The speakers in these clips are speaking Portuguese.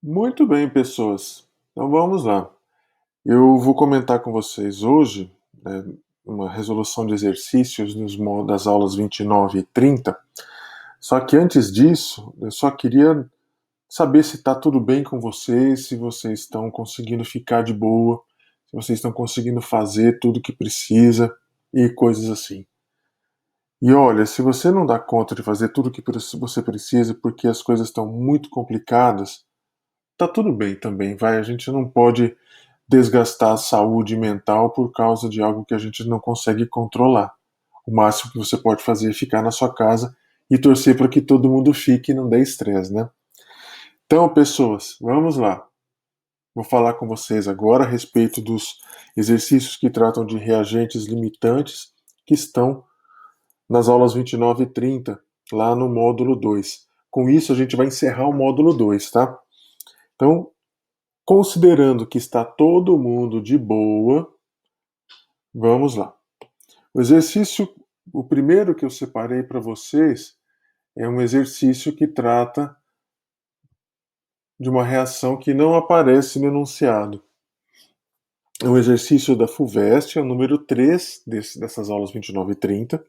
Muito bem, pessoas. Então vamos lá. Eu vou comentar com vocês hoje, uma resolução de exercícios das aulas 29 e 30. Só que antes disso, eu só queria saber se está tudo bem com vocês, se vocês estão conseguindo ficar de boa, se vocês estão conseguindo fazer tudo o que precisa e coisas assim. E olha, se você não dá conta de fazer tudo o que você precisa porque as coisas estão muito complicadas, tá tudo bem também, vai. A gente não pode desgastar a saúde mental por causa de algo que a gente não consegue controlar. O máximo que você pode fazer é ficar na sua casa e torcer para que todo mundo fique e não dê estresse, né? Então, pessoas, vamos lá. Vou falar com vocês agora a respeito dos exercícios que tratam de reagentes limitantes que estão nas aulas 29 e 30, lá no módulo 2. Com isso, a gente vai encerrar o módulo 2, tá? Então, considerando que está todo mundo de boa, vamos lá. O exercício, o primeiro que eu separei para vocês, é um exercício que trata de uma reação que não aparece no enunciado. É um exercício da FUVEST, é o número 3 dessas aulas 29 e 30,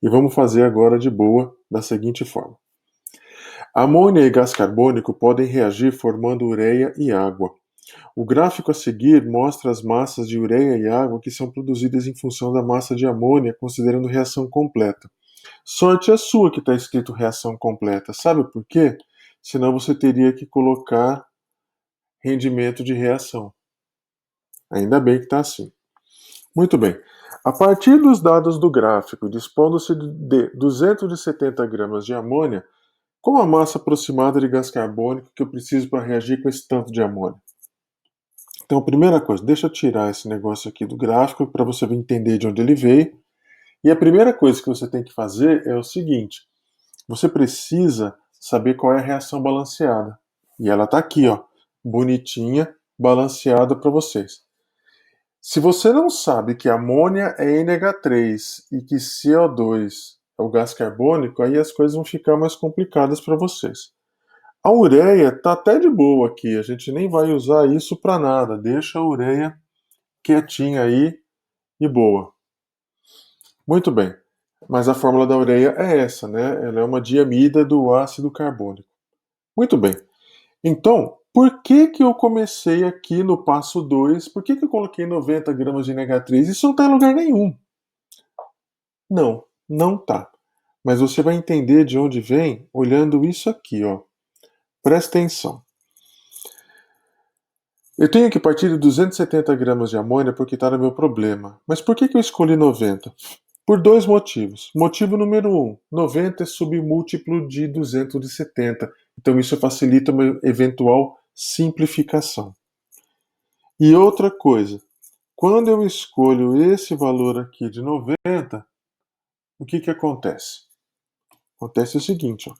e vamos fazer agora de boa, da seguinte forma. Amônia e gás carbônico podem reagir formando ureia e água. O gráfico a seguir mostra as massas de ureia e água que são produzidas em função da massa de amônia, considerando reação completa. Sorte a sua que está escrito reação completa. Sabe por quê? Senão você teria que colocar rendimento de reação. Ainda bem que está assim. Muito bem. A partir dos dados do gráfico, dispondo-se de 270 gramas de amônia, qual a massa aproximada de gás carbônico que eu preciso para reagir com esse tanto de amônia? Então, a primeira coisa, deixa eu tirar esse negócio aqui do gráfico para você entender de onde ele veio. E a primeira coisa que você tem que fazer é o seguinte: você precisa saber qual é a reação balanceada. E ela está aqui, ó, bonitinha, balanceada para vocês. Se você não sabe que amônia é NH3 e que CO2 é o gás carbônico, aí as coisas vão ficar mais complicadas para vocês. A ureia está até de boa aqui, a gente nem vai usar isso para nada. Deixa a ureia quietinha aí e boa. Muito bem. Mas a fórmula da ureia é essa, né? Ela é uma diamida do ácido carbônico. Muito bem. Então, por que que eu comecei aqui no passo 2? Por que que eu coloquei 90 gramas de NH3? Isso não está em lugar nenhum. Não, não tá. Mas você vai entender de onde vem olhando isso aqui, ó. Presta atenção. Eu tenho que partir de 270 gramas de amônia porque está no meu problema. Mas por que que eu escolhi 90? Por dois motivos. Motivo número um: 90 é submúltiplo de 270. Então isso facilita uma eventual simplificação. E outra coisa, quando eu escolho esse valor aqui de 90, o que que acontece? Acontece o seguinte, ó.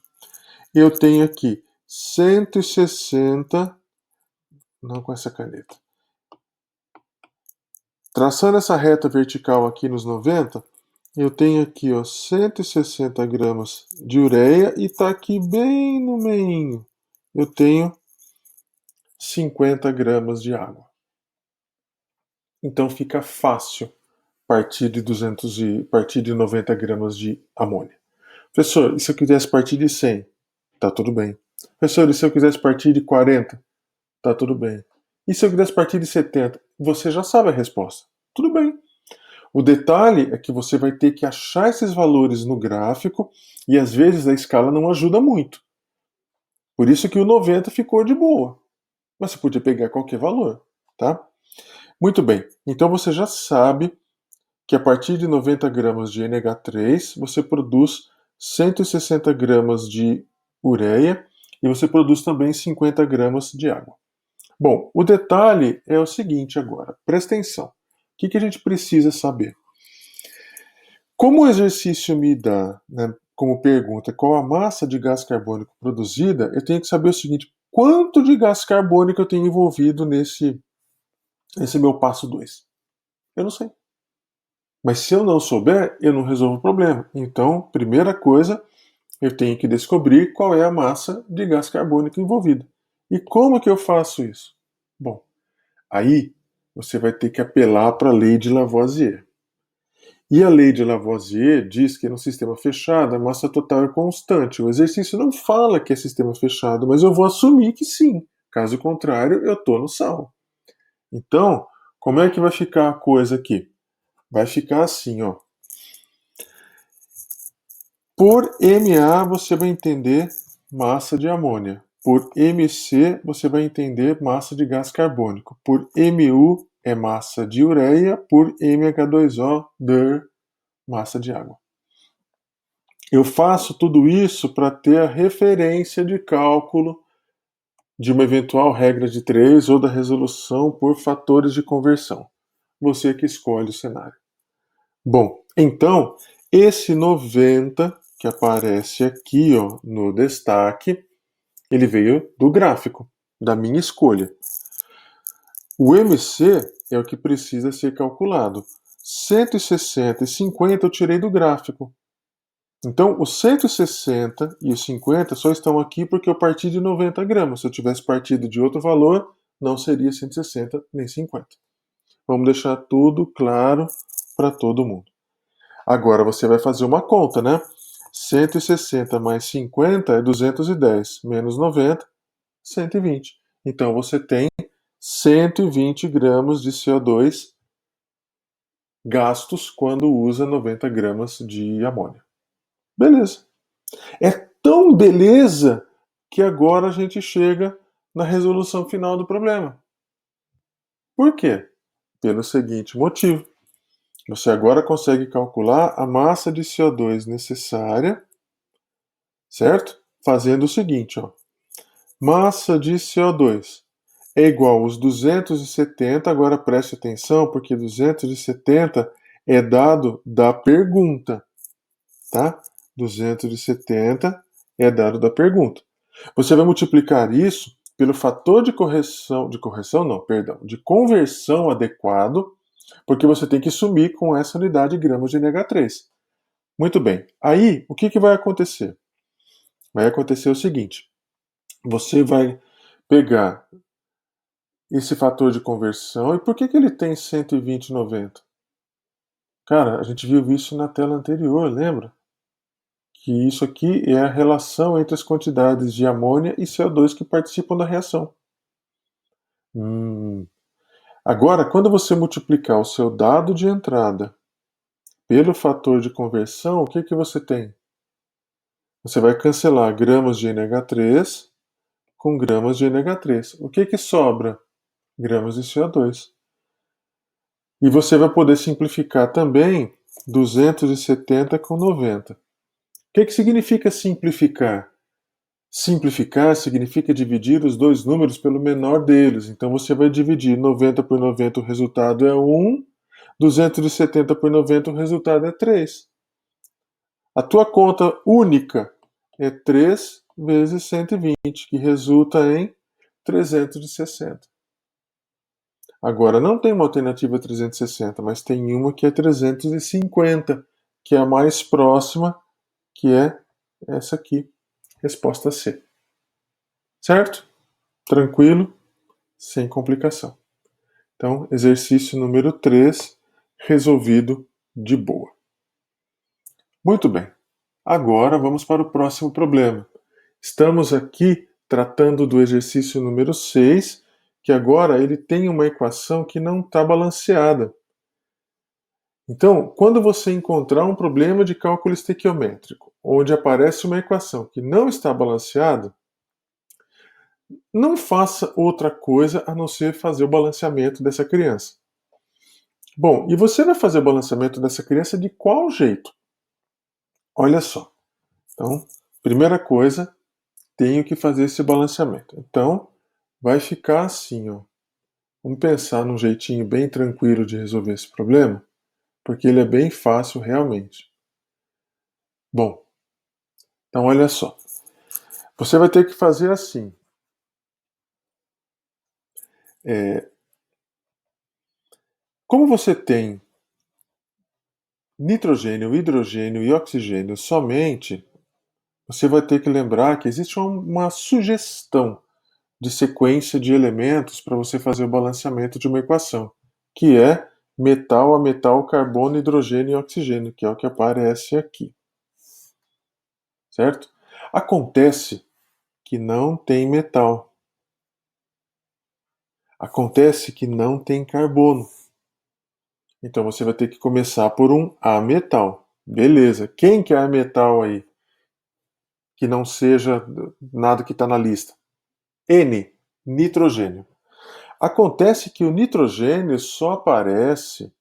Eu tenho aqui 160, não com essa caneta. Traçando essa reta vertical aqui nos 90, eu tenho aqui, ó, 160 gramas de ureia e está aqui bem no meio. Eu tenho 50 gramas de água. Então fica fácil partir de 90 gramas de amônia. Professor, e se eu quisesse partir de 100? Tá tudo bem. Professor, e se eu quisesse partir de 40? Tá tudo bem. E se eu quisesse partir de 70? Você já sabe a resposta. Tudo bem. O detalhe é que você vai ter que achar esses valores no gráfico e às vezes a escala não ajuda muito. Por isso que o 90 ficou de boa. Mas você podia pegar qualquer valor, tá? Muito bem. Então você já sabe que a partir de 90 gramas de NH3 você produz 160 gramas de ureia e você produz também 50 gramas de água. Bom, o detalhe é o seguinte agora. Presta atenção. O que a gente precisa saber? Como o exercício me dá, né, como pergunta, qual a massa de gás carbônico produzida, eu tenho que saber o seguinte: quanto de gás carbônico eu tenho envolvido nesse meu passo 2? Eu não sei. Mas se eu não souber, eu não resolvo o problema. Então, primeira coisa, eu tenho que descobrir qual é a massa de gás carbônico envolvida. E como que eu faço isso? Bom, aí você vai ter que apelar para a lei de Lavoisier. E a lei de Lavoisier diz que no sistema fechado a massa total é constante. O exercício não fala que é sistema fechado, mas eu vou assumir que sim. Caso contrário, eu estou no sal. Então, como é que vai ficar a coisa aqui? Vai ficar assim, ó. Por Ma você vai entender massa de amônia. Por Mc você vai entender massa de gás carbônico. Por Mu é massa de ureia. Por MH2O, massa de água. Eu faço tudo isso para ter a referência de cálculo de uma eventual regra de 3 ou da resolução por fatores de conversão. Você que escolhe o cenário. Bom, então, esse 90 que aparece aqui ó, no destaque, ele veio do gráfico, da minha escolha. O MC é o que precisa ser calculado. 160 e 50 eu tirei do gráfico. Então, os 160 e os 50 só estão aqui porque eu parti de 90 gramas. Se eu tivesse partido de outro valor, não seria 160 nem 50. Vamos deixar tudo claro para todo mundo. Agora você vai fazer uma conta, né? 160 mais 50 é 210, menos 90, 120. Então você tem 120 gramas de CO2 gastos quando usa 90 gramas de amônia. Beleza. É tão beleza que agora a gente chega na resolução final do problema. Por quê? Pelo seguinte motivo. Você agora consegue calcular a massa de CO2 necessária, certo? Fazendo o seguinte, ó. Massa de CO2 é igual aos 270, agora preste atenção, porque 270 é dado da pergunta, tá? 270 é dado da pergunta. Você vai multiplicar isso pelo fator de conversão adequado, porque você tem que sumir com essa unidade de gramas de NH3. Muito bem. Aí, o que vai acontecer? Vai acontecer o seguinte: você vai pegar esse fator de conversão, e por que ele tem 120/90? Cara, a gente viu isso na tela anterior, lembra? Que isso aqui é a relação entre as quantidades de amônia e CO2 que participam da reação. Agora, quando você multiplicar o seu dado de entrada pelo fator de conversão, o que você tem? Você vai cancelar gramas de NH3 com gramas de NH3. O que sobra? Gramas de CO2. E você vai poder simplificar também 270 com 90. O que significa simplificar? Simplificar significa dividir os dois números pelo menor deles. Então você vai dividir 90 por 90, o resultado é 1. 270 por 90, o resultado é 3. A tua conta única é 3 vezes 120, que resulta em 360. Agora, não tem uma alternativa 360, mas tem uma que é 350, que é a mais próxima, que é essa aqui, resposta C. Certo? Tranquilo? Sem complicação. Então, exercício número 3, resolvido de boa. Muito bem. Agora vamos para o próximo problema. Estamos aqui tratando do exercício número 6, que agora ele tem uma equação que não está balanceada. Então, quando você encontrar um problema de cálculo estequiométrico, onde aparece uma equação que não está balanceada, não faça outra coisa a não ser fazer o balanceamento dessa criança. Bom, e você vai fazer o balanceamento dessa criança de qual jeito? Olha só. Então, primeira coisa, tenho que fazer esse balanceamento. Então, vai ficar assim, ó. Vamos pensar num jeitinho bem tranquilo de resolver esse problema, porque ele é bem fácil realmente. Bom, então olha só. Você vai ter que fazer assim. Como você tem nitrogênio, hidrogênio e oxigênio somente, você vai ter que lembrar que existe uma sugestão de sequência de elementos para você fazer o balanceamento de uma equação, que é metal a metal, carbono, hidrogênio e oxigênio, que é o que aparece aqui. Certo? Acontece que não tem metal. Acontece que não tem carbono. Então você vai ter que começar por um ametal. Beleza. Quem que é ametal aí? Que não seja nada que está na lista. N, nitrogênio. Acontece que o nitrogênio só aparece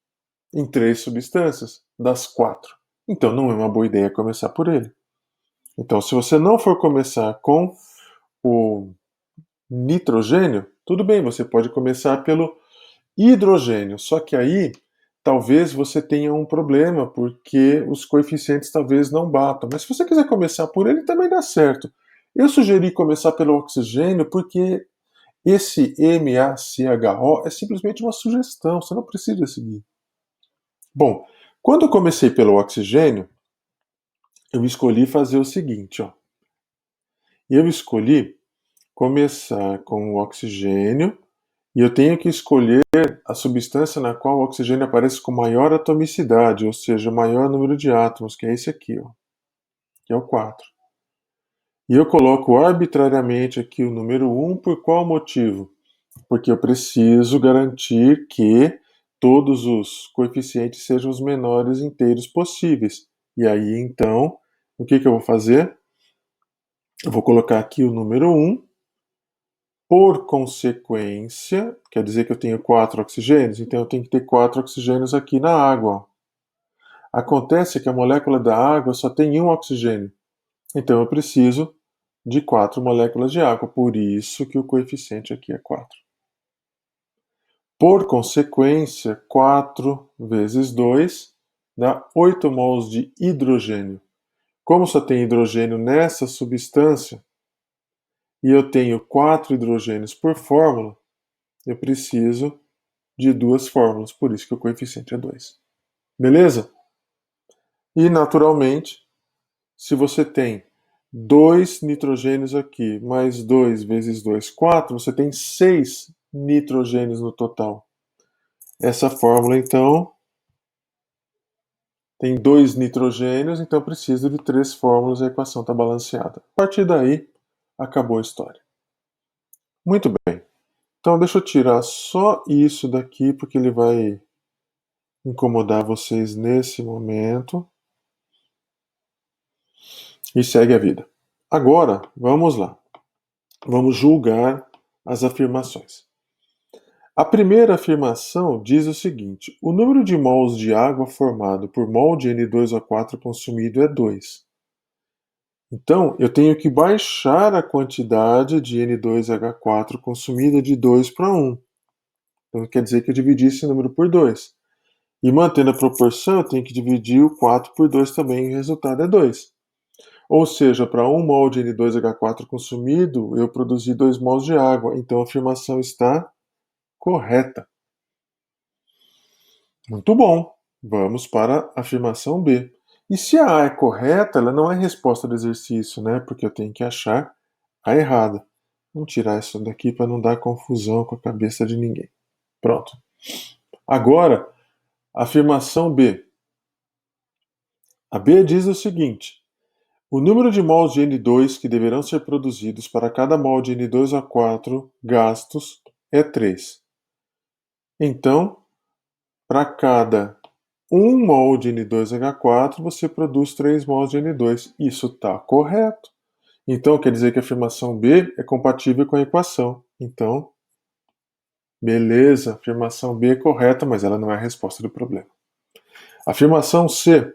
em 3 substâncias das 4. Então não é uma boa ideia começar por ele. Então, se você não for começar com o nitrogênio, tudo bem, você pode começar pelo hidrogênio. Só que aí talvez você tenha um problema, porque os coeficientes talvez não batam. Mas se você quiser começar por ele, também dá certo. Eu sugeri começar pelo oxigênio porque esse MaCHO é simplesmente uma sugestão, você não precisa seguir. Bom, quando eu comecei pelo oxigênio, eu escolhi fazer o seguinte, ó. Eu escolhi começar com o oxigênio e eu tenho que escolher a substância na qual o oxigênio aparece com maior atomicidade, ou seja, maior número de átomos, que é esse aqui, ó, que é o 4. E eu coloco arbitrariamente aqui o número 1 por qual motivo? Porque eu preciso garantir que todos os coeficientes sejam os menores inteiros possíveis. E aí, então, o que eu vou fazer? Eu vou colocar aqui o número 1. Por consequência, quer dizer que eu tenho 4 oxigênios, então eu tenho que ter 4 oxigênios aqui na água. Acontece que a molécula da água só tem um oxigênio, então eu preciso de 4 moléculas de água, por isso que o coeficiente aqui é 4. Por consequência, 4 vezes 2 dá 8 mols de hidrogênio. Como só tem hidrogênio nessa substância, e eu tenho 4 hidrogênios por fórmula, eu preciso de 2 fórmulas, por isso que o coeficiente é 2. Beleza? E, naturalmente, se você tem 2 nitrogênios aqui, mais 2 vezes 2, 4, você tem 6 nitrogênios no total. Essa fórmula, então, tem 2 nitrogênios, então eu preciso de 3 fórmulas e a equação está balanceada. A partir daí, acabou a história. Muito bem. Então, deixa eu tirar só isso daqui, porque ele vai incomodar vocês nesse momento. E segue a vida. Agora, vamos lá. Vamos julgar as afirmações. A primeira afirmação diz o seguinte: o número de mols de água formado por mol de N2O4 consumido é 2. Então, eu tenho que baixar a quantidade de N2H4 consumida de 2 para 1. Então, quer dizer que eu dividi esse número por 2. E mantendo a proporção, eu tenho que dividir o 4 por 2 também, e o resultado é 2. Ou seja, para 1 mol de N2H4 consumido, eu produzi 2 mols de água. Então a afirmação está correta. Muito bom. Vamos para a afirmação B. E se a A é correta, ela não é resposta do exercício, né? Porque eu tenho que achar a errada. Vamos tirar isso daqui para não dar confusão com a cabeça de ninguém. Pronto. Agora, afirmação B. A B diz o seguinte: o número de mols de N2 que deverão ser produzidos para cada mol de N2O4 gastos é 3. Então, para cada 1 mol de N2H4, você produz 3 mols de N2. Isso está correto. Então, quer dizer que a afirmação B é compatível com a equação. Então, beleza, a afirmação B é correta, mas ela não é a resposta do problema. Afirmação C.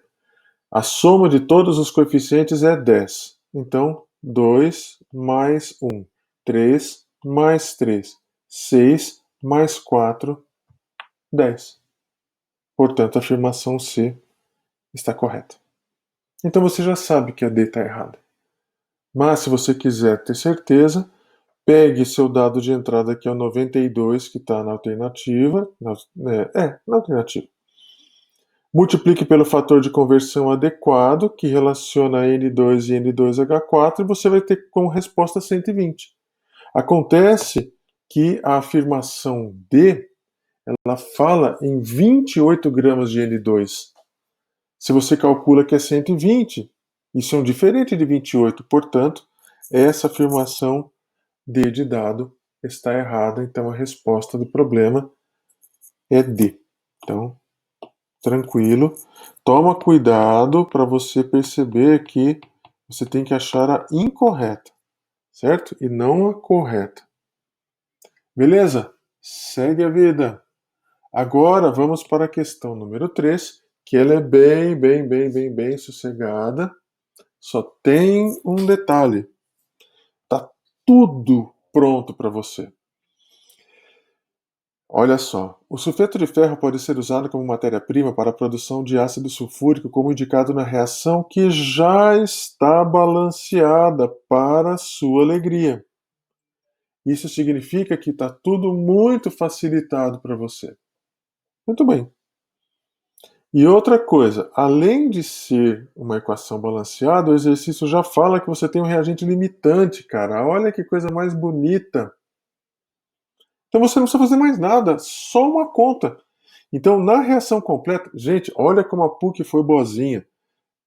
A soma de todos os coeficientes é 10. Então, 2 mais 1, 3 mais 3, 6 mais 4, 10. Portanto, a afirmação C está correta. Então você já sabe que a D está errada. Mas se você quiser ter certeza, pegue seu dado de entrada, que é o 92, que está na alternativa. Na alternativa. Multiplique pelo fator de conversão adequado, que relaciona N2 e N2H4, e você vai ter como resposta 120. Acontece que a afirmação D, ela fala em 28 gramas de N2. Se você calcula que é 120, isso é um diferente de 28, portanto, essa afirmação D de dado está errada, então a resposta do problema é D. Então, tranquilo. Toma cuidado para você perceber que você tem que achar a incorreta, certo? E não a correta. Beleza? Segue a vida. Agora vamos para a questão número 3, que ela é bem sossegada. Só tem um detalhe. Tá tudo pronto para você. Olha só, o sulfeto de ferro pode ser usado como matéria-prima para a produção de ácido sulfúrico, como indicado na reação que já está balanceada para sua alegria. Isso significa que está tudo muito facilitado para você. Muito bem. E outra coisa, além de ser uma equação balanceada, o exercício já fala que você tem um reagente limitante, cara. Olha que coisa mais bonita. Então você não precisa fazer mais nada, só uma conta. Então, na reação completa, gente, olha como a PUC foi boazinha.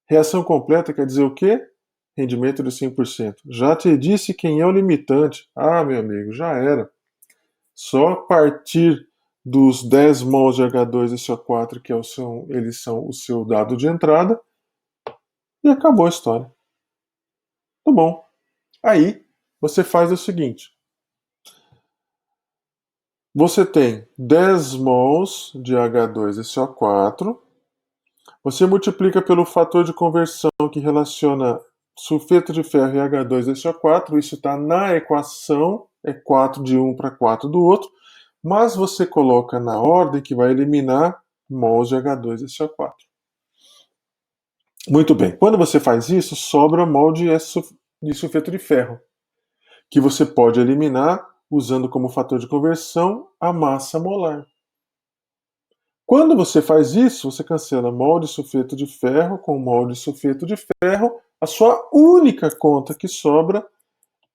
Reação completa quer dizer o quê? Rendimento de 100%. Já te disse quem é o limitante. Ah, meu amigo, já era. Só a partir dos 10 mols de H2SO4, que eles são o seu dado de entrada, e acabou a história. Tá bom. Aí, você faz o seguinte. Você tem 10 mols de H2SO4, você multiplica pelo fator de conversão que relaciona sulfeto de ferro e H2SO4, isso está na equação, é 4 de um para 4 do outro, mas você coloca na ordem que vai eliminar mols de H2SO4. Muito bem, quando você faz isso, sobra mol de sulfeto de ferro, que você pode eliminar usando como fator de conversão a massa molar. Quando você faz isso, você cancela mol de sulfeto de ferro com mol de sulfeto de ferro. A sua única conta que sobra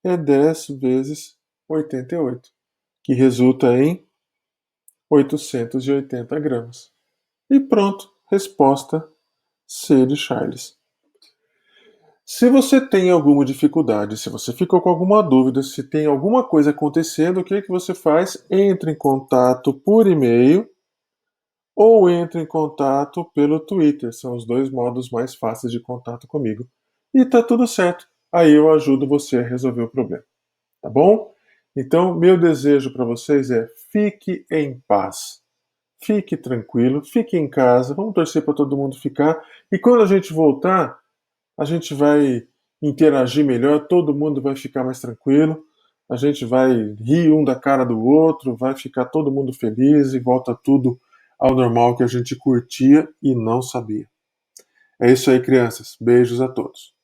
é 10 vezes 88, que resulta em 880 gramas. E pronto, resposta C de Charles. Se você tem alguma dificuldade, se você ficou com alguma dúvida, se tem alguma coisa acontecendo, o que você faz? Entre em contato por e-mail ou entre em contato pelo Twitter. São os dois modos mais fáceis de contato comigo. E tá tudo certo. Aí eu ajudo você a resolver o problema. Tá bom? Então, meu desejo para vocês é fique em paz. Fique tranquilo, fique em casa. Vamos torcer para todo mundo ficar. E quando a gente voltar, a gente vai interagir melhor, todo mundo vai ficar mais tranquilo. A gente vai rir um da cara do outro, vai ficar todo mundo feliz e volta tudo ao normal que a gente curtia e não sabia. É isso aí, crianças. Beijos a todos.